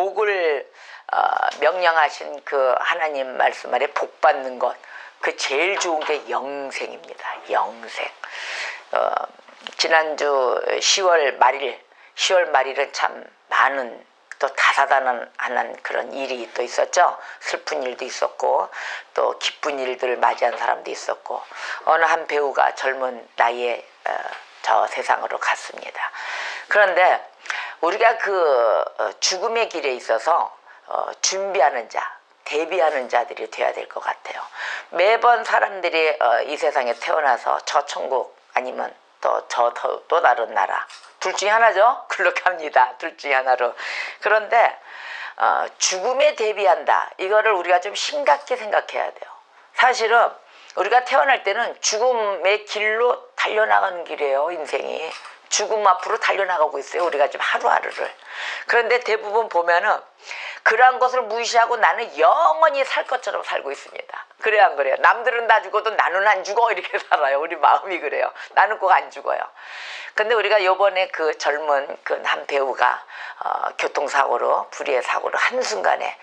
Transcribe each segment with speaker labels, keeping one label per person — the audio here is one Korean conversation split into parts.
Speaker 1: 복을 명령하신 그 하나님 말씀 아래 복 받는 것, 그 제일 좋은 게 영생입니다. 영생. 지난주 10월 말일은 참 많은 또 다사다난한 그런 일이 또 있었죠. 슬픈 일도 있었고 또 기쁜 일들을 맞이한 사람도 있었고, 어느 한 배우가 젊은 나이에 저 세상으로 갔습니다. 그런데 우리가 그 죽음의 길에 있어서 준비하는 자, 대비하는 자들이 돼야 될 것 같아요. 매번 사람들이 이 세상에 태어나서 저 천국 아니면 또 다른 나라, 둘 중에 하나죠. 그렇게 합니다. 둘 중에 하나로. 그런데 죽음에 대비한다, 이거를 우리가 좀 심각히 생각해야 돼요. 사실은 우리가 태어날 때는 죽음의 길로 달려나가는 길이에요. 인생이 죽음 앞으로 달려나가고 있어요. 우리가 지금 하루하루를. 그런데 대부분 보면은 그러한 것을 무시하고 나는 영원히 살 것처럼 살고 있습니다. 그래요, 안 그래요? 남들은 다 죽어도 나는 안 죽어, 이렇게 살아요. 우리 마음이 그래요. 나는 꼭 안 죽어요. 근데 우리가 요번에 그 젊은 그 한 배우가 교통사고로, 불의의 사고로 한순간에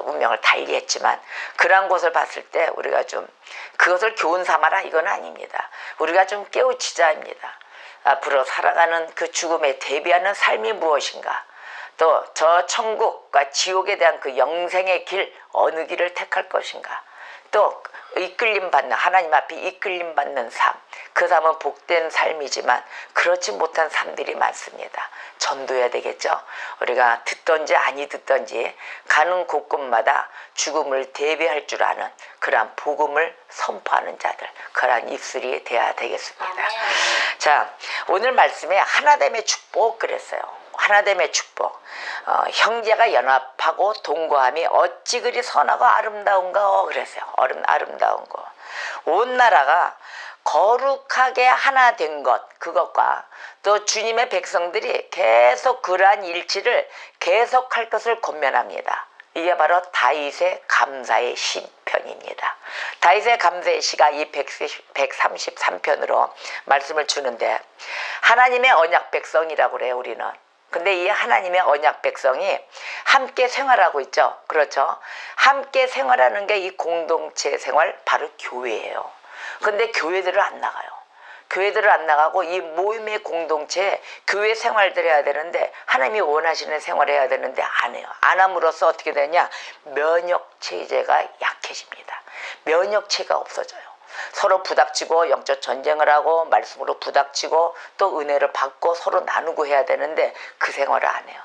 Speaker 1: 운명을 달리했지만, 그러한 것을 봤을 때 우리가 좀 그것을 교훈 삼아라, 이건 아닙니다. 우리가 좀 깨우치자입니다. 앞으로 살아가는 그 죽음에 대비하는 삶이 무엇인가, 또 저 천국과 지옥에 대한 그 영생의 길, 어느 길을 택할 것인가, 또 이끌림받는, 하나님 앞에 이끌림받는 삶, 그 삶은 복된 삶이지만 그렇지 못한 삶들이 많습니다. 전도해야 되겠죠. 우리가 듣던지 아니 듣던지 가는 곳곳마다 죽음을 대비할 줄 아는 그러한 복음을 선포하는 자들, 그러한 입술이 돼야 되겠습니다. 자, 오늘 말씀에 하나됨의 축복 그랬어요. 하나됨의 축복. 형제가 연합하고 동거함이 어찌 그리 선하고 아름다운가 그랬어요. 아름다운 거. 온 나라가 거룩하게 하나 된 것, 그것과 또 주님의 백성들이 계속 그러한 일치를 계속할 것을 권면합니다. 이게 바로 다윗의 감사의 시편입니다. 다윗의 감사의 시가 이 133편으로 말씀을 주는데, 하나님의 언약 백성이라고 그래요, 우리는. 근데 이 하나님의 언약 백성이 함께 생활하고 있죠. 그렇죠? 함께 생활하는 게 이 공동체 생활, 바로 교회예요. 근데 교회들을 안 나가요. 교회들을 안 나가고 이 모임의 공동체에 교회 생활들 해야 되는데, 하나님이 원하시는 생활을 해야 되는데 안 해요. 안 함으로써 어떻게 되냐, 면역체제가 약해집니다. 면역체가 없어져요. 서로 부닥치고 영적 전쟁을 하고 말씀으로 부닥치고 또 은혜를 받고 서로 나누고 해야 되는데 그 생활을 안 해요.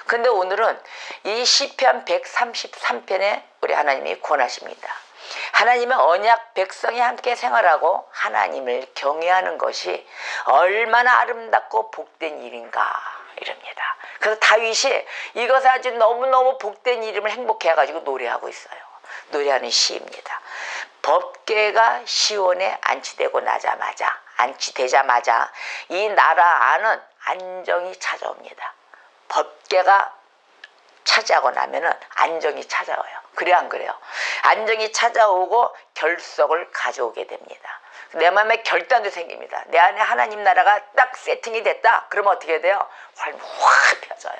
Speaker 1: 근데 오늘은 이 시편 133편에 우리 하나님이 권하십니다. 하나님의 언약 백성이 함께 생활하고 하나님을 경외하는 것이 얼마나 아름답고 복된 일인가, 이럽니다. 그래서 다윗이 이것을 아주 너무너무 복된 일임을 행복해가지고 노래하고 있어요. 노래하는 시입니다. 법궤가 시온에 안치되자마자 이 나라 안은 안정이 찾아옵니다. 법궤가 차지하고 나면은 안정이 찾아와요. 그래 안 그래요? 안정이 찾아오고 결석을 가져오게 됩니다. 내 마음에 결단도 생깁니다. 내 안에 하나님 나라가 딱 세팅이 됐다. 그러면 어떻게 돼요? 확 펴져요.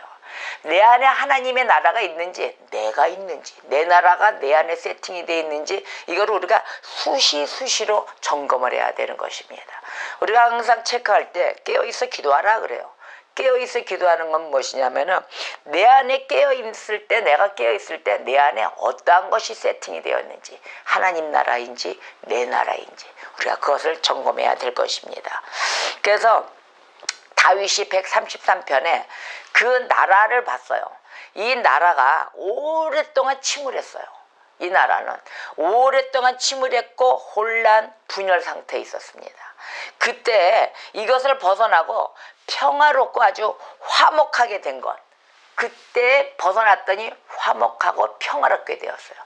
Speaker 1: 내 안에 하나님의 나라가 있는지, 내가 있는지, 내 나라가 내 안에 세팅이 되어 있는지, 이걸 우리가 수시로 점검을 해야 되는 것입니다. 우리가 항상 체크할 때 깨어있어 기도하라 그래요. 깨어있어 기도하는 건 무엇이냐면은, 내 안에 깨어있을 때, 내가 깨어있을 때 내 안에 어떠한 것이 세팅이 되어 있는지, 하나님 나라인지 내 나라인지 우리가 그것을 점검해야 될 것입니다. 그래서 다윗이 133편에 그 나라를 봤어요. 이 나라가 오랫동안 침울했어요. 이 나라는 오랫동안 침울했고 혼란, 분열 상태에 있었습니다. 그때 이것을 벗어나고 평화롭고 아주 화목하게 된 것, 그때 벗어났더니 화목하고 평화롭게 되었어요.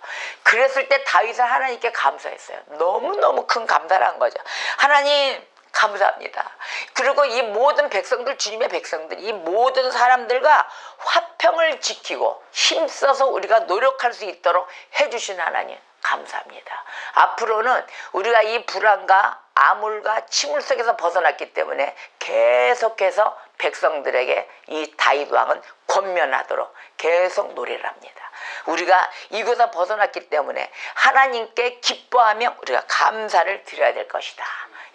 Speaker 1: 그랬을 때 다윗은 하나님께 감사했어요. 너무너무 큰 감사를 한 거죠. 하나님 감사합니다. 그리고 이 모든 백성들, 주님의 백성들, 이 모든 사람들과 화평을 지키고 힘써서 우리가 노력할 수 있도록 해주신 하나님 감사합니다. 앞으로는 우리가 이 불안과 암울과 침울 속에서 벗어났기 때문에 계속해서 백성들에게 이 다윗 왕은 권면하도록 계속 노래를 합니다. 우리가 이곳에서 벗어났기 때문에 하나님께 기뻐하며 우리가 감사를 드려야 될 것이다.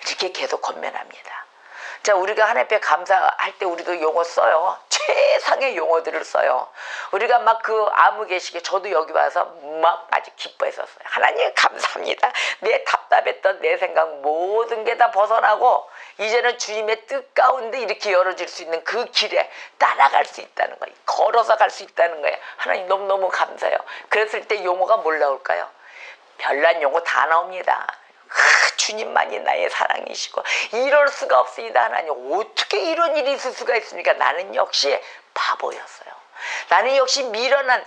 Speaker 1: 이렇게 계속 권면합니다. 자, 우리가 하나님 앞에 감사할 때 우리도 용어 써요. 최상의 용어들을 써요. 우리가 막 그 아무개시게 저도 여기 와서 막 아주 기뻐했었어요. 하나님 감사합니다. 내 답답했던 내 생각 모든 게 다 벗어나고 이제는 주님의 뜻 가운데 이렇게 열어질 수 있는 그 길에 따라갈 수 있다는 거예요. 걸어서 갈 수 있다는 거예요. 하나님 너무너무 감사해요. 그랬을 때 용어가 뭘 나올까요? 별난 용어 다 나옵니다. 주님만이 나의 사랑이시고 이럴 수가 없습니다. 하나님 어떻게 이런 일이 있을 수가 있습니까? 나는 역시 바보였어요. 나는 역시 미련한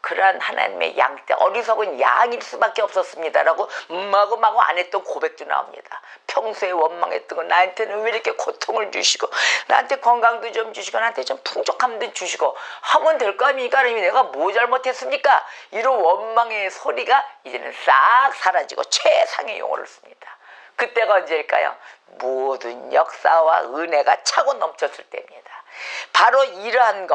Speaker 1: 그러한 하나님의 양떼 어리석은 양일 수밖에 없었습니다라고 마구마구 안 했던 고백도 나옵니다. 평소에 원망했던 거 나한테는 왜 이렇게 고통을 주시고 나한테 건강도 좀 주시고 나한테 좀 풍족함도 주시고 하면 될 거 아닙니까? 내가 뭐 잘못했습니까? 이런 원망의 소리가 이제는 싹 사라지고 최상의 용어를 씁니다. 그때가 언제일까요? 모든 역사와 은혜가 차고 넘쳤을 때입니다. 바로 이러한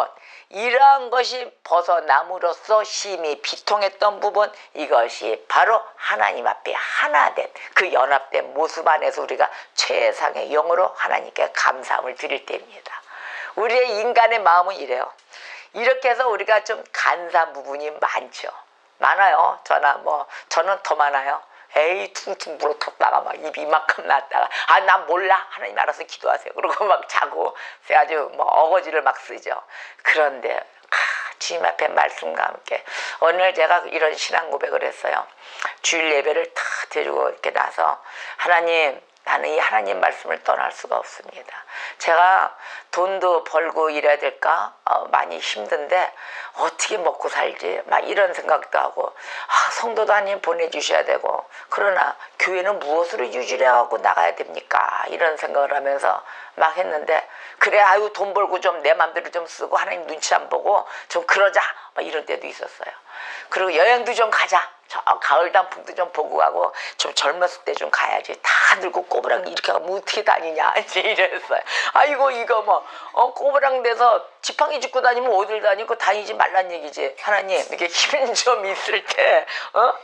Speaker 1: 것이 벗어남으로써 심히 비통했던 부분, 이것이 바로 하나님 앞에 하나된 그 연합된 모습 안에서 우리가 최상의 영으로 하나님께 감사함을 드릴 때입니다. 우리의 인간의 마음은 이래요. 이렇게 해서 우리가 좀 간사한 부분이 많아요. 저는 더 많아요. 에이 퉁퉁 불어탔다가 막 입이 이만큼 났다가 난 몰라 하나님 알아서 기도하세요 그러고 막 자고 아주 어거지를 막 쓰죠. 그런데 주님 앞에 말씀과 함께 오늘 제가 이런 신앙 고백을 했어요. 주일 예배를 다 드리고 이렇게 나서 하나님 나는 이 하나님 말씀을 떠날 수가 없습니다. 제가 돈도 벌고 이래야 될까? 많이 힘든데 어떻게 먹고 살지? 막 이런 생각도 하고 성도도 하나님 보내주셔야 되고 그러나 교회는 무엇으로 유지해갖고 나가야 됩니까? 이런 생각을 하면서 막 했는데 그래 돈 벌고 좀 내 맘대로 좀 쓰고 하나님 눈치 안 보고 좀 그러자 막 이런 때도 있었어요. 그리고 여행도 좀 가자. 저 가을 단풍도 좀 보고 가고 좀 젊었을 때 좀 가야지. 다 늙고 꼬부랑 이렇게 하면 어떻게 다니냐 이랬어요. 아이고 이거 꼬부랑 돼서 지팡이 짚고 다니면 어딜 다니고 다니지 말란 얘기지. 하나님 이렇게 힘 좀 있을 때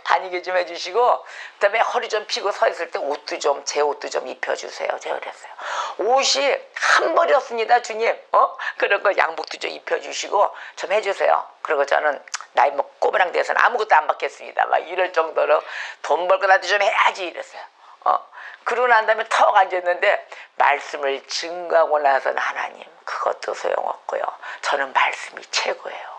Speaker 1: 다니게 좀 해주시고 그다음에 허리 좀 펴고 서 있을 때 제 옷도 좀 입혀주세요. 제가 그랬어요. 옷이 한 벌이었습니다 주님. 그런 양복도 좀 입혀주시고 좀 해주세요. 그리고 저는 나이 꼬부랑 돼서는 아무것도 안 받겠습니다. 막 이럴 정도로 돈 벌고 나도 좀 해야지 이랬어요. 그러고 난 다음에 턱 앉았는데 말씀을 증거하고 나서는 하나님 그것도 소용없고요. 저는 말씀이 최고예요.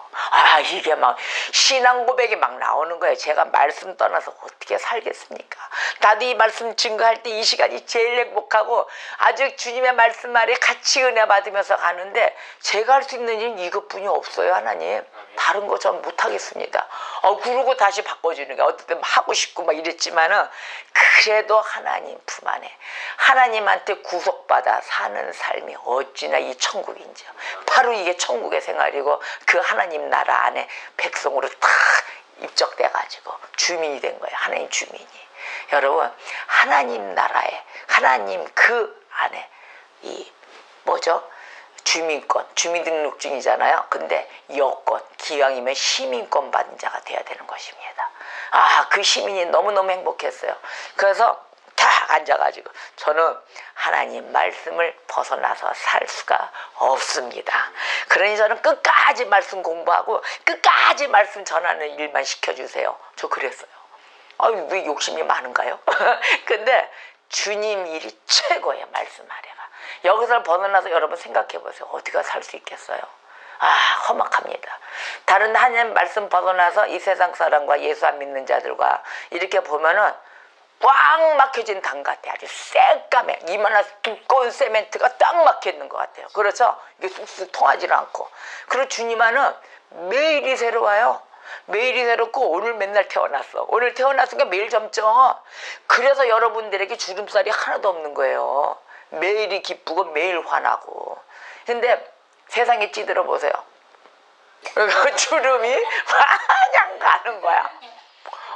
Speaker 1: 이게 막 신앙 고백이 막 나오는 거예요. 제가 말씀 떠나서 어떻게 살겠습니까? 나도 이 말씀 증거할 때 이 시간이 제일 행복하고 아직 주님의 말씀 아래 같이 은혜 받으면서 가는데 제가 할 수 있는 일은 이것뿐이 없어요. 하나님 다른 거 전 못하겠습니다. 그러고 다시 바꿔주는 게 어떨 때 하고 싶고 막 이랬지만은 그래도 하나님 품 안에 하나님한테 구속받아 사는 삶이 어찌나 이 천국인지요. 바로 이게 천국의 생활이고 그 하나님 나라 안에 백성으로 다 입적돼가지고 주민이 된 거예요. 하나님 주민이. 여러분 하나님 나라에 하나님 그 안에 주민권, 주민등록증이잖아요. 근데 여권, 기왕이면 시민권 받은 자가 돼야 되는 것입니다. 그 시민이 너무너무 행복했어요. 그래서 딱 앉아가지고 저는 하나님 말씀을 벗어나서 살 수가 없습니다. 그러니 저는 끝까지 말씀 공부하고 끝까지 말씀 전하는 일만 시켜주세요. 저 그랬어요. 왜 욕심이 많은가요? 근데 주님 일이 최고의 말씀 아래가. 여기서 벗어나서 여러분 생각해 보세요. 어디가 살 수 있겠어요? 험악합니다. 다른 하나님 말씀 벗어나서 이 세상 사람과 예수 안 믿는 자들과 이렇게 보면은 꽉 막혀진 당 같아요. 아주 새까매 이만한 두꺼운 세멘트가 딱 막혀있는 것 같아요. 그래서 이게 쑥쑥 통하지는 않고 그리고 주님은 매일이 새로워요. 매일이 새롭고 오늘 맨날 태어났어. 오늘 태어났으니까 매일 젊죠. 그래서 여러분들에게 주름살이 하나도 없는 거예요. 매일이 기쁘고 매일 화나고. 근데 세상에 찌들어 보세요. 주름이 마냥 가는 거야.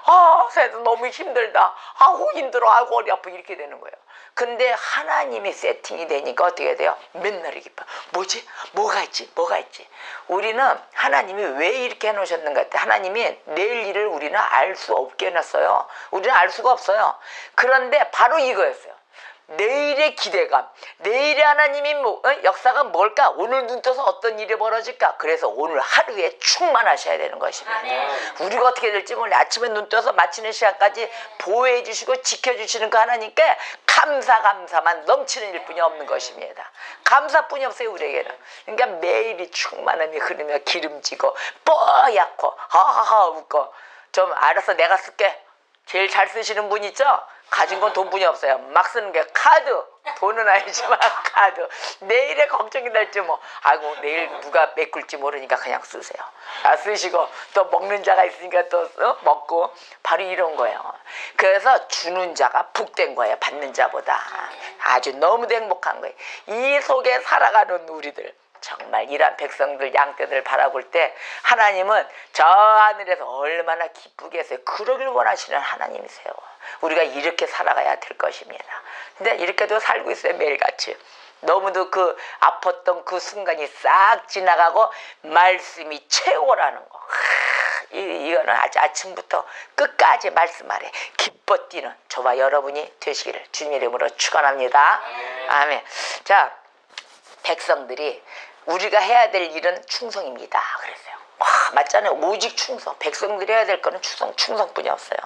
Speaker 1: 아, 세상 너무 힘들다. 아우, 힘들어. 아이고, 허리 아프. 이렇게 되는 거예요. 근데 하나님이 세팅이 되니까 어떻게 돼요? 맨날 이렇게 뭐지? 뭐가 있지? 뭐가 있지? 우리는 하나님이 왜 이렇게 해놓으셨는가 했더니 하나님이 내일 일을 우리는 알 수 없게 해놨어요. 우리는 알 수가 없어요. 그런데 바로 이거였어요. 내일의 기대감, 내일의 하나님이 역사가 뭘까? 오늘 눈 떠서 어떤 일이 벌어질까? 그래서 오늘 하루에 충만하셔야 되는 것입니다. 우리가 어떻게 될지 몰라. 아침에 눈 떠서 마치는 시간까지 보호해 주시고 지켜주시는 그 하나님께 감사만 넘치는 일뿐이 없는 것입니다. 감사뿐이 없어요, 우리에게는. 그러니까 매일이 충만함이 흐르며 기름지고 뽀얗고 하하하 웃고 좀 알아서 내가 쓸게. 제일 잘 쓰시는 분 있죠? 가진 건 돈뿐이 없어요. 막 쓰는 게 카드. 돈은 아니지만 카드. 내일에 걱정이 될지 뭐. 아이고, 내일 누가 메꿀지 모르니까 그냥 쓰세요. 쓰시고 또 먹는 자가 있으니까 또 먹고. 바로 이런 거예요. 그래서 주는 자가 복된 거예요. 받는 자보다. 아주 너무도 행복한 거예요. 이 속에 살아가는 우리들. 정말 이러한 백성들 양떼들 바라볼 때 하나님은 저 하늘에서 얼마나 기쁘게 했어요. 그러길 원하시는 하나님이세요. 우리가 이렇게 살아가야 될 것입니다. 근데 이렇게도 살고 있어요. 매일같이. 너무도 그 아팠던 그 순간이 싹 지나가고 말씀이 최고라는 거. 이거는 아주 아침부터 끝까지 말씀 아래 기뻐 뛰는 저와 여러분이 되시기를 주님의 이름으로 축원합니다. 아멘. 자, 백성들이 우리가 해야 될 일은 충성입니다. 그랬어요. 와, 맞잖아요. 오직 충성. 백성들이 해야 될 거는 충성뿐이 없어요.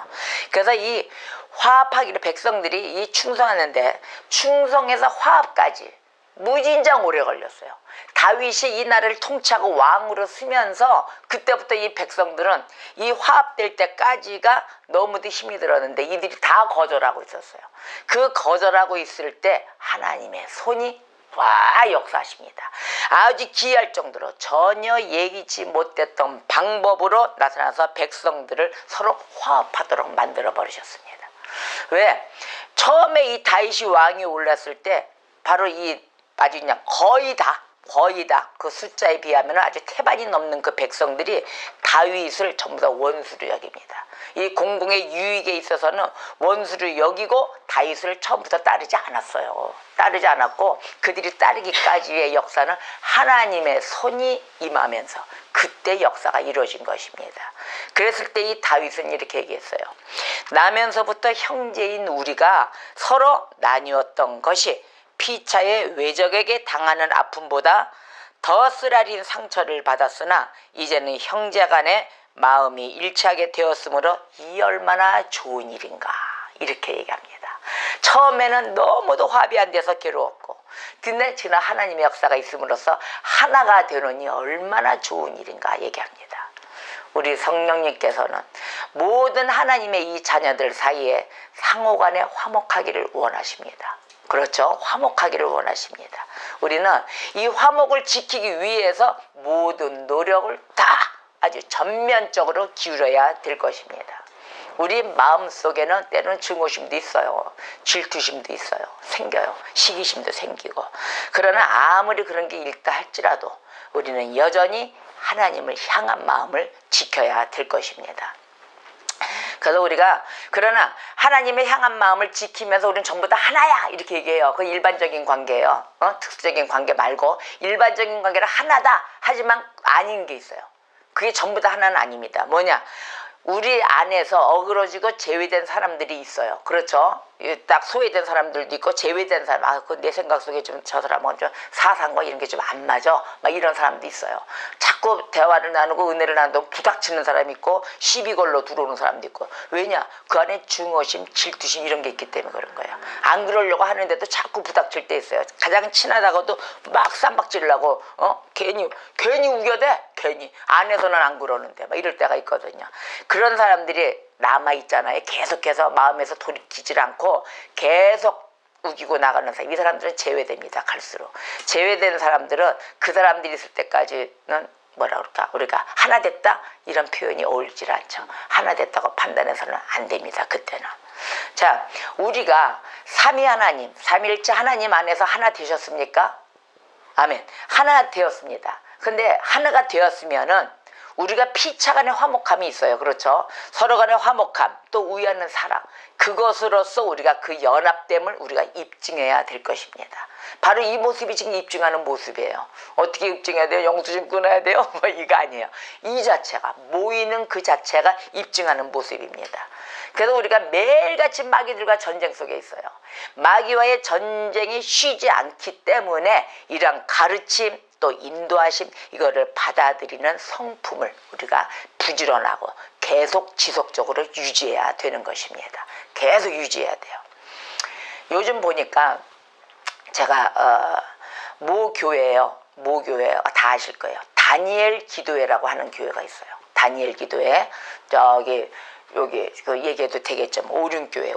Speaker 1: 그래서 이 화합하기를 백성들이 이 충성하는데 충성에서 화합까지 무진장 오래 걸렸어요. 다윗이 이 나라를 통치하고 왕으로 쓰면서 그때부터 이 백성들은 이 화합될 때까지가 너무도 힘이 들었는데 이들이 다 거절하고 있었어요. 그 거절하고 있을 때 하나님의 손이 역사하십니다. 아주 기이할 정도로 전혀 예기치 못했던 방법으로 나타나서 백성들을 서로 화합하도록 만들어 버리셨습니다. 왜? 처음에 이 다윗이 왕이 올랐을 때 바로 이 아주 그냥 거의 다 그 숫자에 비하면 아주 태반이 넘는 그 백성들이 다윗을 전부 다 원수로 여깁니다. 이 공공의 유익에 있어서는 원수로 여기고 다윗을 처음부터 따르지 않았어요. 따르지 않았고 그들이 따르기까지의 역사는 하나님의 손이 임하면서 그때 역사가 이루어진 것입니다. 그랬을 때 이 다윗은 이렇게 얘기했어요. 나면서부터 형제인 우리가 서로 나뉘었던 것이 피차의 외적에게 당하는 아픔보다 더 쓰라린 상처를 받았으나 이제는 형제간의 마음이 일치하게 되었으므로 이 얼마나 좋은 일인가 이렇게 얘기합니다. 처음에는 너무도 합이 안 돼서 괴로웠고 근데 지난 하나님의 역사가 있음으로써 하나가 되느니 얼마나 좋은 일인가 얘기합니다. 우리 성령님께서는 모든 하나님의 이 자녀들 사이에 상호간에 화목하기를 원하십니다. 그렇죠? 화목하기를 원하십니다. 우리는 이 화목을 지키기 위해서 모든 노력을 다 아주 전면적으로 기울여야 될 것입니다. 우리 마음속에는 때로는 증오심도 있어요. 질투심도 있어요. 생겨요. 시기심도 생기고. 그러나 아무리 그런 게 있다 할지라도 우리는 여전히 하나님을 향한 마음을 지켜야 될 것입니다. 그래서 우리가 그러나 하나님의 향한 마음을 지키면서 우리는 전부 다 하나야 이렇게 얘기해요. 그 일반적인 관계예요. 특수적인 관계 말고 일반적인 관계는 하나다 하지만 아닌 게 있어요. 그게 전부 다 하나는 아닙니다. 뭐냐? 우리 안에서 어그러지고 제외된 사람들이 있어요. 그렇죠? 딱 소외된 사람들도 있고 제외된 사람, 그 내 생각 속에 좀 저 사람은 좀 사상과 이런 게 좀 안 맞아. 막 이런 사람도 있어요. 자꾸 대화를 나누고 은혜를 나누고 부닥치는 사람이 있고 시비걸로 들어오는 사람도 있고. 왜냐? 그 안에 증오심, 질투심 이런 게 있기 때문에 그런 거예요. 안 그러려고 하는데도 자꾸 부닥칠 때 있어요. 가장 친하다가도 막 쌈박질라고 괜히 우겨대. 괜히 안에서는 안 그러는데 막 이럴 때가 있거든요. 그런 사람들이 남아있잖아요. 계속해서 마음에서 돌이키질 않고 계속 우기고 나가는 사람. 이 사람들은 제외됩니다. 갈수록. 제외된 사람들은 그 사람들이 있을 때까지는 뭐라 그럴까? 우리가 하나 됐다? 이런 표현이 어울리질 않죠. 하나 됐다고 판단해서는 안 됩니다. 그때는. 자, 우리가 삼위 하나님, 삼위일체 하나님 안에서 하나 되셨습니까? 아멘. 하나 되었습니다. 근데 하나가 되었으면은 우리가 피차 간의 화목함이 있어요. 그렇죠? 서로 간의 화목함, 또 위하는 사랑, 그것으로서 우리가 그 연합됨을 우리가 입증해야 될 것입니다. 바로 이 모습이 지금 입증하는 모습이에요. 어떻게 입증해야 돼요? 영수증 끊어야 돼요? 뭐 이거 아니에요. 이 자체가, 모이는 그 자체가 입증하는 모습입니다. 그래서 우리가 매일같이 마귀들과 전쟁 속에 있어요. 마귀와의 전쟁이 쉬지 않기 때문에 이러한 가르침, 또 인도하심, 이거를 받아들이는 성품을 우리가 부지런하고 계속 지속적으로 유지해야 되는 것입니다. 계속 유지해야 돼요. 요즘 보니까 제가 모 교회예요. 모 교회 다 아실 거예요. 다니엘 기도회라고 하는 교회가 있어요. 다니엘 기도회. 여기 그 얘기해도 되겠죠. 오륜교회.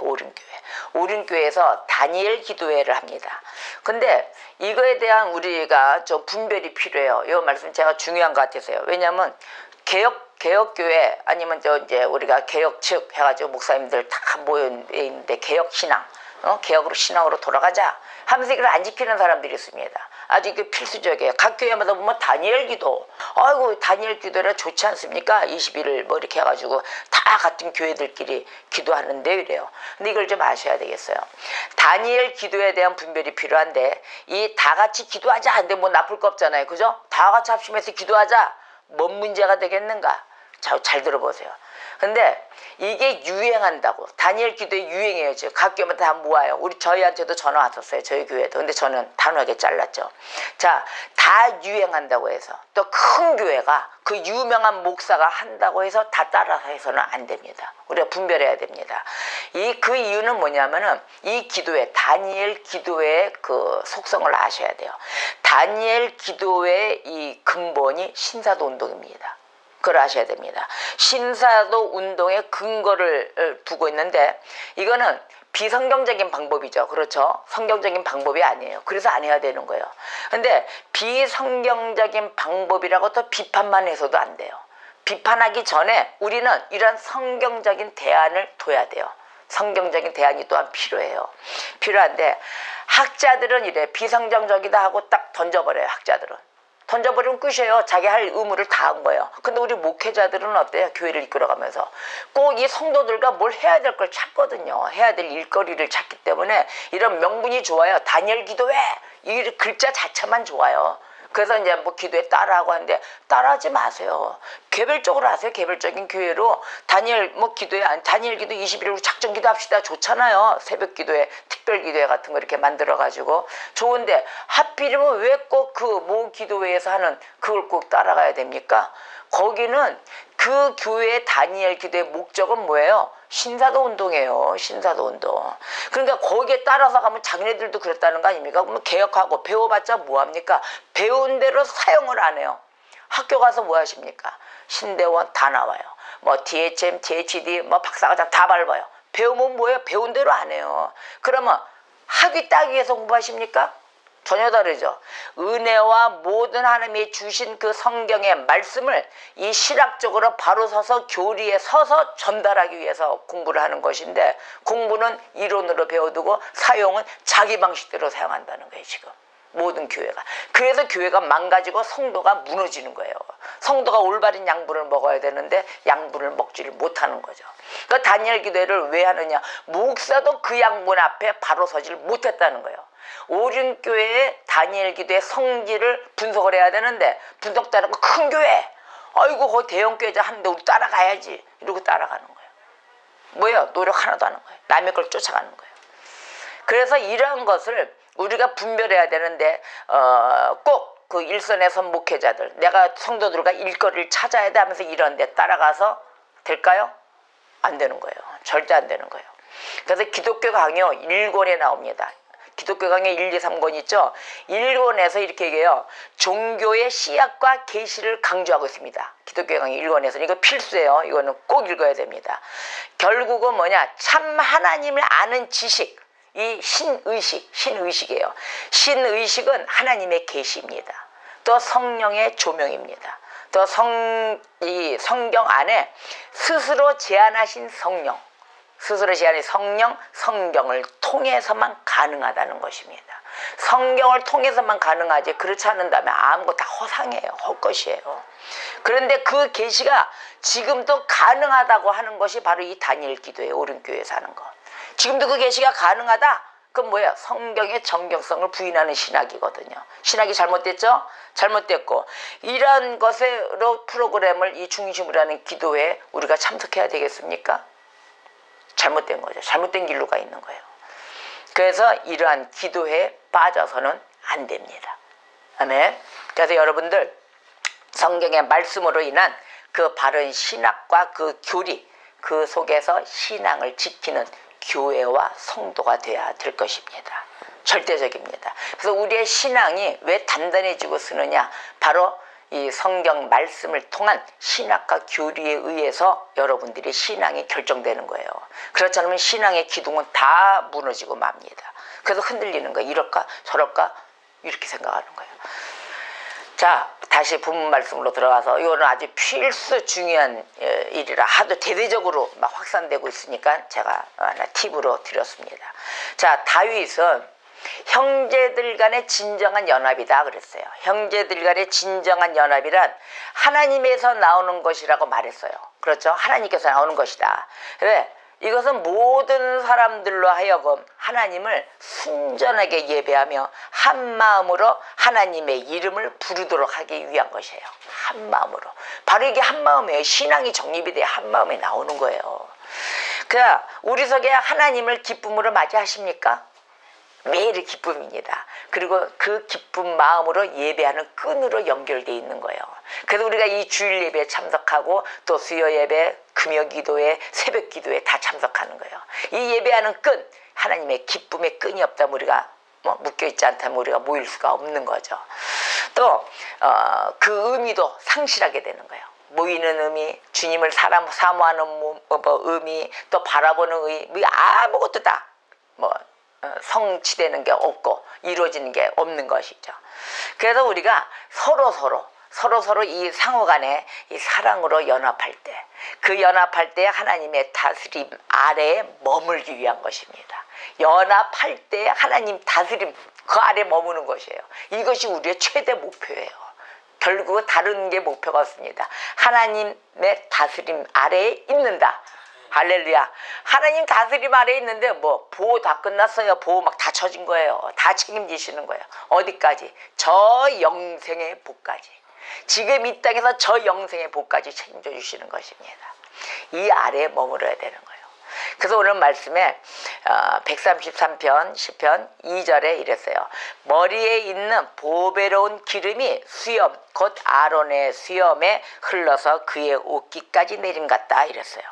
Speaker 1: 오륜교회에서 다니엘 기도회를 합니다. 근데 이거에 대한 우리가 좀 분별이 필요해요. 이 말씀 제가 중요한 것 같아서요. 왜냐하면 개혁교회 아니면 이제 우리가 개혁 측 해가지고 목사님들 다 모여 있는데 개혁신앙, 개혁으로 신앙으로 돌아가자 하면서 이걸 안 지키는 사람들이 있습니다. 아주 이게 필수적이에요. 각 교회마다 보면 다니엘 기도, 아이고 다니엘 기도라 좋지 않습니까? 21일 뭐 이렇게 해가지고 다 같은 교회들끼리 기도하는데 이래요. 근데 이걸 좀 아셔야 되겠어요. 다니엘 기도에 대한 분별이 필요한데 이 다 같이 기도하자 하는데 뭐 나쁠 거 없잖아요. 그죠? 다 같이 합심해서 기도하자. 뭔 문제가 되겠는가? 잘 들어보세요. 근데 이게 유행한다고. 다니엘 기도에 유행해요. 지금 각 교회마다 다 모아요. 저희한테도 전화 왔었어요. 저희 교회도. 근데 저는 단호하게 잘랐죠. 자, 다 유행한다고 해서 또 큰 교회가 그 유명한 목사가 한다고 해서 다 따라서 해서는 안 됩니다. 우리가 분별해야 됩니다. 그 이유는 뭐냐면은 이 기도회, 다니엘 기도회의 그 속성을 아셔야 돼요. 다니엘 기도회의 이 근본이 신사도 운동입니다. 그걸 아셔야 됩니다. 신사도 운동의 근거를 두고 있는데 이거는 비성경적인 방법이죠. 그렇죠? 성경적인 방법이 아니에요. 그래서 안 해야 되는 거예요. 근데 비성경적인 방법이라고 또 비판만 해서도 안 돼요. 비판하기 전에 우리는 이런 성경적인 대안을 둬야 돼요. 성경적인 대안이 또한 필요해요. 필요한데 학자들은 이래 비성경적이다 하고 딱 던져버려요. 학자들은. 던져버리면 끝이에요. 자기 할 의무를 다 한 거예요. 근데 우리 목회자들은 어때요? 교회를 이끌어가면서 꼭 이 성도들과 뭘 해야 될 걸 찾거든요. 해야 될 일거리를 찾기 때문에 이런 명분이 좋아요. 다니엘 기도회 이 글자 자체만 좋아요. 그래서 이제 뭐 기도에 따라하고 하는데 따라하지 마세요. 개별적으로 하세요. 개별적인 교회로 다니엘 다니엘 기도 21일 작정 기도합시다. 좋잖아요. 새벽 기도회, 특별 기도회 같은 거 이렇게 만들어 가지고 좋은데 하필이면 왜 꼭 그 모 기도회에서 하는 그걸 꼭 따라가야 됩니까? 거기는 그 교회의 다니엘 기도의 목적은 뭐예요? 신사도 운동이에요. 신사도 운동. 그러니까 거기에 따라서 가면 자기네들도 그랬다는 거 아닙니까? 그러면 개혁하고 배워봤자 뭐합니까? 배운 대로 사용을 안 해요. 학교 가서 뭐 하십니까? 신대원 다 나와요. 뭐 DHM, DHD, 뭐 박사과정 다 밟아요. 배우면 뭐예요? 배운 대로 안 해요. 그러면 학위 따기 위해서 공부하십니까? 전혀 다르죠. 은혜와 모든 하나님이 주신 그 성경의 말씀을 이 실학적으로 바로 서서 교리에 서서 전달하기 위해서 공부를 하는 것인데 공부는 이론으로 배워두고 사용은 자기 방식대로 사용한다는 거예요. 지금 모든 교회가. 그래서 교회가 망가지고 성도가 무너지는 거예요. 성도가 올바른 양분을 먹어야 되는데 양분을 먹지를 못하는 거죠. 그 다니엘 기도회를 왜 하느냐? 목사도 그 양분 앞에 바로 서지를 못했다는 거예요. 오륜교회의 다니엘 기도의 성질을 분석을 해야 되는데 분석도 안 하고 큰 교회, 아이고 거기 대형교회자 하는데 우리 따라가야지 이러고 따라가는 거예요. 뭐예요? 노력 하나도 안 하는 거예요. 남의 걸 쫓아가는 거예요. 그래서 이러한 것을 우리가 분별해야 되는데 꼭 그 일선의 선 목회자들, 내가 성도들과 일거리를 찾아야 돼 하면서 이런 데 따라가서 될까요? 안 되는 거예요. 절대 안 되는 거예요. 그래서 기독교 강요 1권에 나옵니다. 기독교 강요 1, 2, 3권 있죠? 1권에서 이렇게 얘기해요. 종교의 씨앗과 계시를 강조하고 있습니다. 기독교 강요 1권에서는. 이거 필수예요. 이거는 꼭 읽어야 됩니다. 결국은 뭐냐? 참 하나님을 아는 지식. 이 신의식이에요. 신의식은 하나님의 계시입니다. 또 성령의 조명입니다. 또 이 성경 안에 스스로 제안하신 성령, 성경을 통해서만 가능하다는 것입니다. 성경을 통해서만 가능하지 그렇지 않는다면 아무것도 다 허상이에요. 헛것이에요. 그런데 그 계시가 지금도 가능하다고 하는 것이 바로 이 다니엘 기도의 오른교회에서 하는 것. 지금도 그 계시가 가능하다? 그건 뭐예요? 성경의 정경성을 부인하는 신학이거든요. 신학이 잘못됐죠? 잘못됐고 이런 것으로 프로그램을 이 중심으로 하는 기도회에 우리가 참석해야 되겠습니까? 잘못된 거죠. 잘못된 길로 가 있는 거예요. 그래서 이러한 기도회에 빠져서는 안 됩니다. 아멘. 그래서 여러분들 성경의 말씀으로 인한 그 바른 신학과 그 교리 그 속에서 신앙을 지키는 교회와 성도가 되어야 될 것입니다. 절대적입니다. 그래서 우리의 신앙이 왜 단단해지고 쓰느냐? 바로 이 성경 말씀을 통한 신학과 교리에 의해서 여러분들의 신앙이 결정되는 거예요. 그렇지 않으면 신앙의 기둥은 다 무너지고 맙니다. 그래서 흔들리는 거예요. 이럴까 저럴까 이렇게 생각하는 거예요. 자, 다시 본문 말씀으로 들어가서 이거는 아주 필수 중요한 일이라 하도 대대적으로 막 확산되고 있으니까 제가 하나 팁으로 드렸습니다. 자, 다윗은 형제들 간의 진정한 연합이다 그랬어요. 형제들 간의 진정한 연합이란 하나님에서 나오는 것이라고 말했어요. 그렇죠? 하나님께서 나오는 것이다. 왜? 이것은 모든 사람들로 하여금 하나님을 순전하게 예배하며 한 마음으로 하나님의 이름을 부르도록 하기 위한 것이에요. 한 마음으로. 바로 이게 한 마음이에요. 신앙이 정립이 돼야 한 마음에 나오는 거예요. 그러니까 우리 속에 하나님을 기쁨으로 맞이하십니까? 매일의 기쁨입니다. 그리고 그 기쁨 마음으로 예배하는 끈으로 연결되어 있는 거예요. 그래서 우리가 이 주일 예배에 참석하고 또 수요 예배, 금요 기도회, 새벽 기도회 다 참석하는 거예요. 이 예배하는 끈, 하나님의 기쁨의 끈이 없다면 우리가 묶여있지 않다면 우리가 모일 수가 없는 거죠. 또 그 의미도 상실하게 되는 거예요. 모이는 의미, 주님을 사모하는 의미, 또 바라보는 의미, 아무것도 다 성취되는 게 없고 이루어지는 게 없는 것이죠. 그래서 우리가 서로 이 상호간에 이 사랑으로 연합할 때, 그 연합할 때 하나님의 다스림 아래에 머물기 위한 것입니다. 연합할 때 하나님 다스림 그 아래에 머무는 것이에요. 이것이 우리의 최대 목표예요. 결국 다른 게 목표가 없습니다. 하나님의 다스림 아래에 있는다. 할렐루야. 하나님 다스림 아래에 있는데 보호 다 끝났어요. 보호 막 다 쳐진 거예요. 다 책임지시는 거예요. 어디까지? 저 영생의 복까지. 지금 이 땅에서 저 영생의 복까지 책임져 주시는 것입니다. 이 아래에 머물러야 되는 거예요. 그래서 오늘 말씀에 133편 10편 2절에 이랬어요. 머리에 있는 보배로운 기름이 수염 곧 아론의 수염에 흘러서 그의 옷깃까지 내린 같다 이랬어요.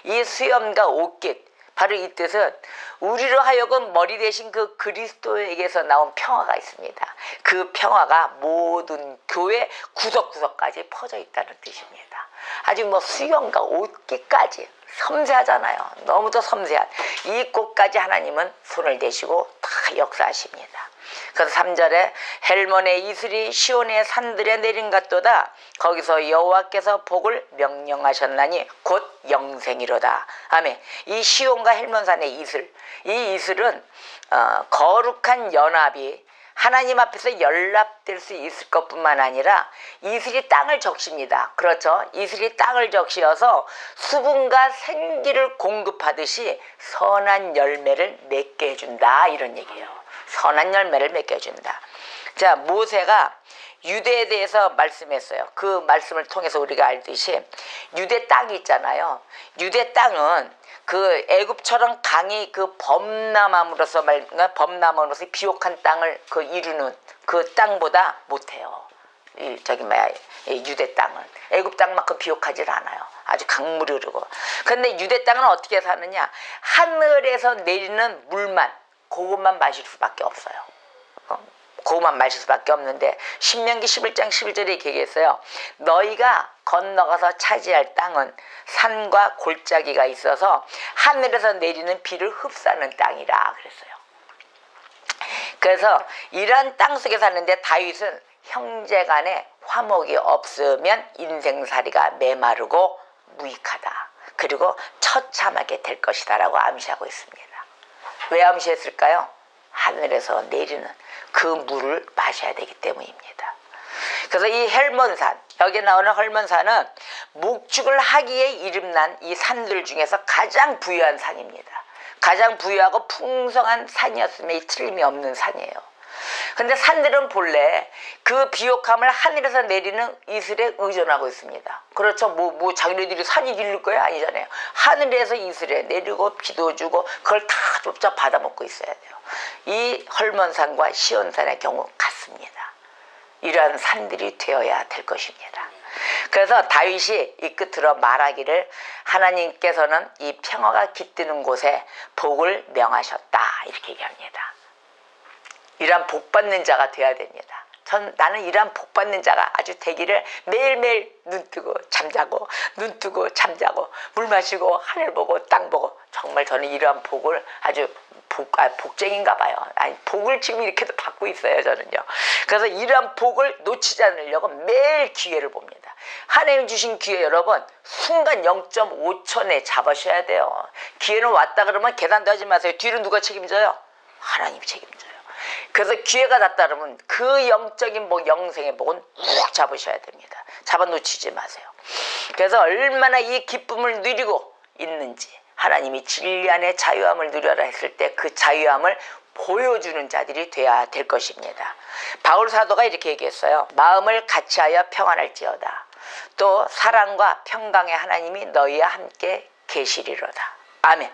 Speaker 1: 이 수염과 옷깃 바로 이 뜻은 우리로 하여금 머리 대신 그 그리스도에게서 나온 평화가 있습니다. 그 평화가 모든 교회 구석구석까지 퍼져 있다는 뜻입니다. 아직 수염과 옷깃까지 섬세하잖아요. 너무도 섬세한 이 꽃까지 하나님은 손을 대시고 다 역사하십니다. 그래서 3절에 헬몬의 이슬이 시온의 산들에 내린 같도다. 거기서 여호와께서 복을 명령하셨나니 곧 영생이로다. 아멘. 이 시온과 헬몬산의 이슬, 이 이슬은 거룩한 연합이 하나님 앞에서 연락될 수 있을 것뿐만 아니라 이슬이 땅을 적십니다. 그렇죠? 이슬이 땅을 적시어서 수분과 생기를 공급하듯이 선한 열매를 맺게 해준다 이런 얘기예요. 선한 열매를 맺게 해준다. 자, 모세가 유대에 대해서 말씀했어요. 그 말씀을 통해서 우리가 알듯이 유대 땅이 있잖아요. 유대 땅은 그 애굽처럼 강이 그 범람함으로써 비옥한 땅을 이루는 그 땅보다 못해요. 유대 땅은 애굽 땅만큼 비옥하지 않아요. 아주 강물이 흐르고. 그런데 유대 땅은 어떻게 사느냐? 하늘에서 내리는 물만 그것만 마실 수밖에 없어요. 그것만 마실 수밖에 없는데 신명기 11장 11절에 이렇게 얘기했어요. 너희가 건너가서 차지할 땅은 산과 골짜기가 있어서 하늘에서 내리는 비를 흡수하는 땅이라 그랬어요. 그래서 이런 땅 속에 사는데 다윗은 형제간에 화목이 없으면 인생살이가 메마르고 무익하다. 그리고 처참하게 될 것이다 라고 암시하고 있습니다. 왜 암시했을까요? 하늘에서 내리는 그 물을 마셔야 되기 때문입니다. 그래서 이 헬몬산, 여기 나오는 헐몬산은 목축을 하기에 이름난 이 산들 중에서 가장 부유한 산입니다. 가장 부유하고 풍성한 산이었음에 틀림이 없는 산이에요. 근데 산들은 본래 그 비옥함을 하늘에서 내리는 이슬에 의존하고 있습니다. 그렇죠. 뭐 자기네들이 산이 기를 거야? 아니잖아요. 하늘에서 이슬에 내리고 비도 주고 그걸 다 좁적 받아먹고 있어야 돼요. 이 헐몬산과 시온산의 경우 같습니다. 이러한 산들이 되어야 될 것입니다. 그래서 다윗이 이 끝으로 말하기를 하나님께서는 이 평화가 깃드는 곳에 복을 명하셨다 이렇게 얘기합니다. 이러한 복받는 자가 되어야 됩니다. 나는 이러한 복받는 자가 아주 되기를 매일매일 눈뜨고 잠자고 눈뜨고 잠자고 물 마시고 하늘 보고 땅 보고 정말 저는 이러한 복을 아주 복쟁인가 봐요. 아니 복을 지금 이렇게도 받고 있어요 저는요. 그래서 이러한 복을 놓치지 않으려고 매일 기회를 봅니다. 하나님 주신 기회 여러분 순간 0.5초 내에 잡으셔야 돼요. 기회는 왔다 그러면 계산도 하지 마세요. 뒤로 누가 책임져요? 하나님이 책임져요. 그래서 기회가 닿다 그러면 그 영적인 영생의 복은 꼭 잡으셔야 됩니다. 잡아 놓치지 마세요. 그래서 얼마나 이 기쁨을 누리고 있는지 하나님이 진리 안에 자유함을 누려라 했을 때 그 자유함을 보여주는 자들이 돼야 될 것입니다. 바울 사도가 이렇게 얘기했어요. 마음을 같이하여 평안할지어다. 또 사랑과 평강의 하나님이 너희와 함께 계시리로다. 아멘.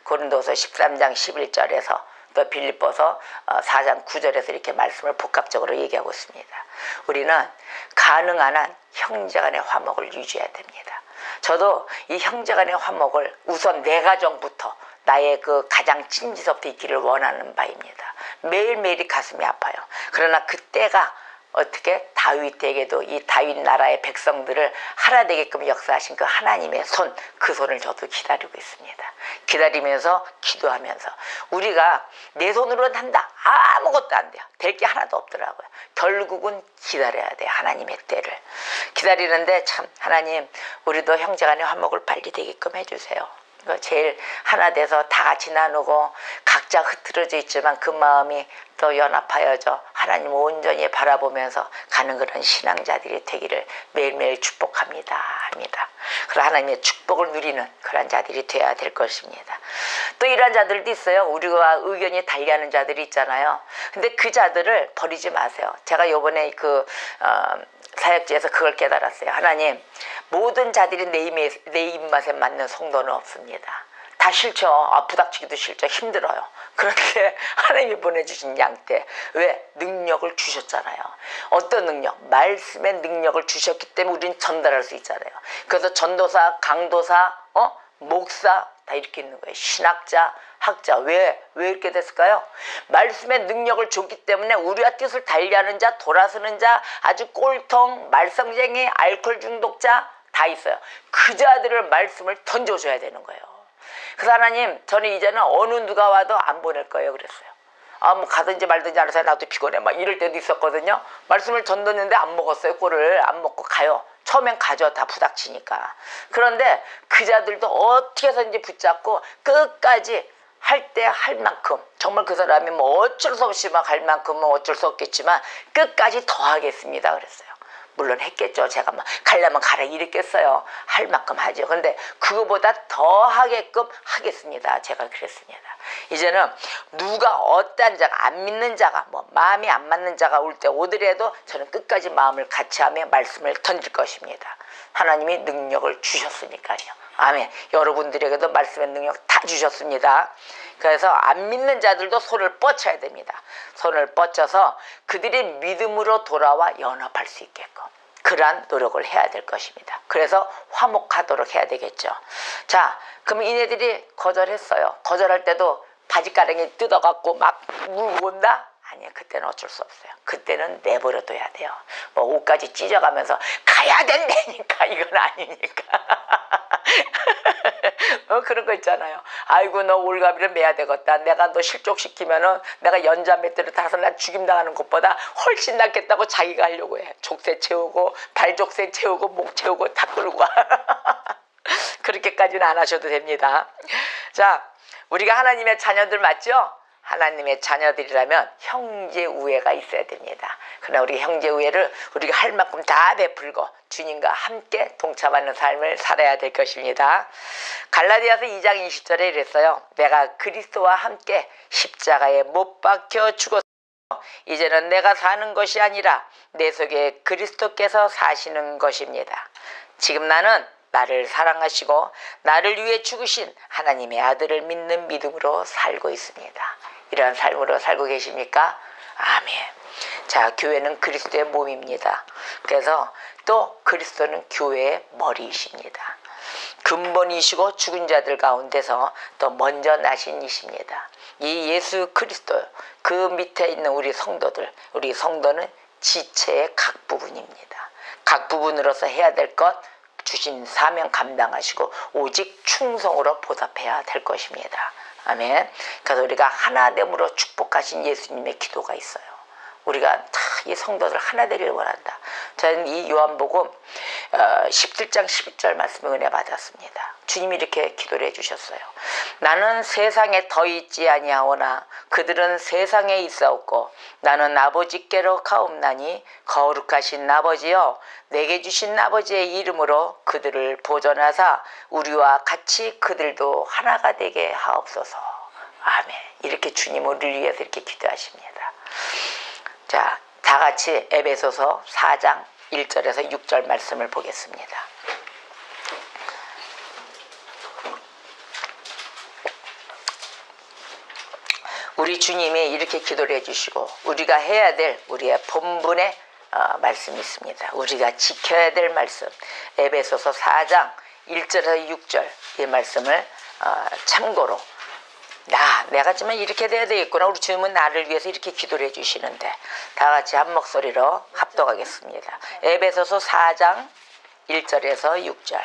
Speaker 1: 고린도서 13장 11절에서 또 빌립보서 4장 9절에서 이렇게 말씀을 복합적으로 얘기하고 있습니다. 우리는 가능한 한 형제간의 화목을 유지해야 됩니다. 저도 이 형제간의 화목을 우선 내 가정부터 나의 그 가장 친지서부터 있기를 원하는 바입니다. 매일매일이 가슴이 아파요. 그러나 그때가 어떻게 다윗에게도 이 다윗 나라의 백성들을 하나 되게끔 역사하신 그 하나님의 손, 그 손을 저도 기다리고 있습니다. 기다리면서 기도하면서 우리가 내 손으로는 한다. 아무것도 안 돼요. 될 게 하나도 없더라고요. 결국은 기다려야 돼요. 하나님의 때를. 기다리는데 참 하나님 우리도 형제간의 화목을 빨리 되게끔 해주세요. 제일 하나 돼서 다 같이 나누고 각자 흐트러져 있지만 그 마음이 또 연합하여져 하나님 온전히 바라보면서 가는 그런 신앙자들이 되기를 매일매일 축복합니다. 그런 하나님의 축복을 누리는 그런 자들이 돼야 될 것입니다. 또 이런 자들도 있어요. 우리와 의견이 달리하는 자들이 있잖아요. 근데 그 자들을 버리지 마세요. 제가 요번에 사역지에서 그걸 깨달았어요. 하나님 모든 자들이 내 입맛에 맞는 성도는 없습니다. 다 싫죠. 부닥치기도 싫죠. 힘들어요. 그런데 하나님이 보내주신 양 때 왜? 능력을 주셨잖아요. 어떤 능력? 말씀의 능력을 주셨기 때문에 우리는 전달할 수 있잖아요. 그래서 전도사, 강도사, 목사 다 이렇게 있는 거예요. 신학자, 학자. 왜 이렇게 됐을까요? 말씀의 능력을 줬기 때문에 우리와 뜻을 달리하는 자, 돌아서는 자, 아주 꼴통, 말썽쟁이, 알코올 중독자 다 있어요. 그 자들을 말씀을 던져줘야 되는 거예요. 그래서 하나님 저는 이제는 어느 누가 와도 안 보낼 거예요 그랬어요. 뭐 가든지 말든지 알아서 나도 피곤해 막 이럴 때도 있었거든요. 말씀을 던졌는데 안 먹었어요. 꼴을 안 먹고 가요. 처음엔 가죠. 다 부닥치니까. 그런데 그 자들도 어떻게 해서든지 붙잡고 끝까지 할 때 할 만큼 정말 그 사람이 뭐 어쩔 수 없이 막 할 만큼은 어쩔 수 없겠지만 끝까지 더 하겠습니다 그랬어요. 물론 했겠죠. 제가 막 가려면 가라 이랬겠어요. 할 만큼 하죠. 근데 그거보다 더 하게끔 하겠습니다. 제가 그랬습니다. 이제는 누가 어떤 자가 안 믿는 자가 마음이 안 맞는 자가 올 때 오더라도 저는 끝까지 마음을 같이하며 말씀을 던질 것입니다. 하나님이 능력을 주셨으니까요. 아멘. 여러분들에게도 말씀의 능력 다 주셨습니다. 그래서 안 믿는 자들도 손을 뻗쳐야 됩니다. 손을 뻗쳐서 그들이 믿음으로 돌아와 연합할 수 있게끔 그러한 노력을 해야 될 것입니다. 그래서 화목하도록 해야 되겠죠. 자, 그럼 이네들이 거절했어요. 거절할 때도 바지가랑이 뜯어갖고 막 물고 온다? 아니요, 그때는 어쩔 수 없어요. 그때는 내버려둬야 돼요. 옷까지 찢어가면서 가야 된다니까 이건 아니니까. 그런 거 있잖아요. 아이고 너 올가비를 매야 되겠다. 내가 너 실족시키면은 내가 연자 맷대를 타서 나 죽임당하는 것보다 훨씬 낫겠다고 자기가 하려고 해. 족쇄 채우고 발족쇄 채우고 목 채우고 다 끌고 와. 그렇게까지는 안 하셔도 됩니다. 자, 우리가 하나님의 자녀들 맞죠? 하나님의 자녀들이라면 형제 우애가 있어야 됩니다. 그러나 우리 형제 우애를 우리가 할 만큼 다 베풀고 주님과 함께 동참하는 삶을 살아야 될 것입니다. 갈라디아서 2장 20절에 이랬어요. 내가 그리스도와 함께 십자가에 못 박혀 죽었어. 이제는 내가 사는 것이 아니라 내 속에 그리스도께서 사시는 것입니다. 지금 나는 나를 사랑하시고 나를 위해 죽으신 하나님의 아들을 믿는 믿음으로 살고 있습니다. 이러한 삶으로 살고 계십니까? 아멘. 자, 교회는 그리스도의 몸입니다. 그래서 또 그리스도는 교회의 머리이십니다. 근본이시고 죽은 자들 가운데서 또 먼저 나신 이십니다. 이 예수 그리스도, 그 밑에 있는 우리 성도들, 우리 성도는 지체의 각 부분입니다. 각 부분으로서 해야 될 것, 주신 사명 감당하시고 오직 충성으로 보답해야 될 것입니다. 아멘. 그래서 우리가 하나됨으로 축복하신 예수님의 기도가 있어요. 우리가 다 이 성도들 하나 되기를 원한다. 저는 이 요한복음 17장 11절 말씀 은혜 받았습니다. 주님이 이렇게 기도를 해주셨어요. 나는 세상에 더 있지 아니하오나 그들은 세상에 있사옵고 나는 아버지께로 가옵나니 거룩하신 아버지여 내게 주신 아버지의 이름으로 그들을 보존하사 우리와 같이 그들도 하나가 되게 하옵소서. 아멘. 이렇게 주님 우리를 위해서 이렇게 기도하십니다. 자, 다 같이 에베소서 4장 1절에서 6절 말씀을 보겠습니다. 우리 주님이 이렇게 기도를 해주시고 우리가 해야 될 우리의 본분의 말씀이 있습니다. 우리가 지켜야 될 말씀, 에베소서 4장 1절에서 6절 이 말씀을 참고로 내가 지만 이렇게 돼야 되겠구나. 우리 주님은 나를 위해서 이렇게 기도를 해주시는데 다 같이 한 목소리로 합독하겠습니다. 에베소서 4장 1절에서 6절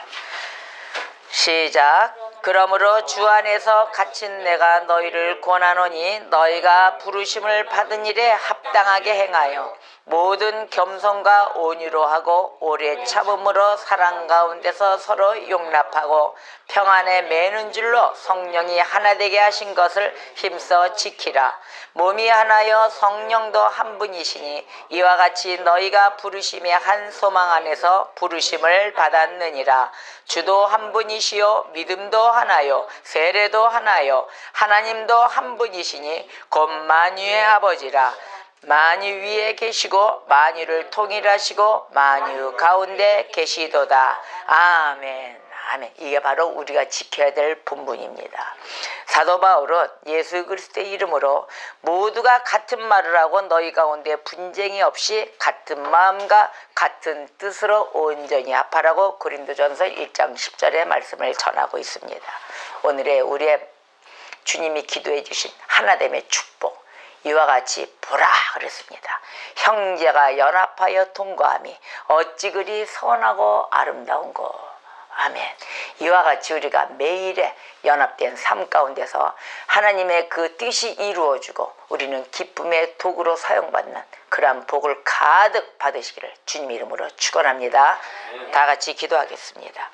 Speaker 1: 시작. 그러므로 주 안에서 갇힌 내가 너희를 권하노니 너희가 부르심을 받은 일에 합당하게 행하여 모든 겸손과 온유로 하고 오래 참음으로 사랑 가운데서 서로 용납하고 평안에 매는 줄로 성령이 하나 되게 하신 것을 힘써 지키라. 몸이 하나여 성령도 한 분이시니 이와 같이 너희가 부르심의 한 소망 안에서 부르심을 받았느니라. 주도 한 분이시요 믿음도 하나요 세례도 하나요 하나님도 한 분이시니 곧 만유의 아버지라. 만유 위에 계시고 만유를 통일하시고 만유 가운데 계시도다. 아멘. 아멘. 이게 바로 우리가 지켜야 될 본분입니다. 사도 바울은 예수 그리스도의 이름으로 모두가 같은 말을 하고 너희 가운데 분쟁이 없이 같은 마음과 같은 뜻으로 온전히 합하라고 고린도전서 1장 10절의 말씀을 전하고 있습니다. 오늘의 우리의 주님이 기도해 주신 하나됨의 축복, 이와 같이 보라 그랬습니다. 형제가 연합하여 통과함이 어찌 그리 선하고 아름다운고. 아멘. 이와 같이 우리가 매일의 연합된 삶 가운데서 하나님의 그 뜻이 이루어지고 우리는 기쁨의 도구로 사용받는 그러한 복을 가득 받으시기를 주님 이름으로 축원합니다. 다 같이 기도하겠습니다.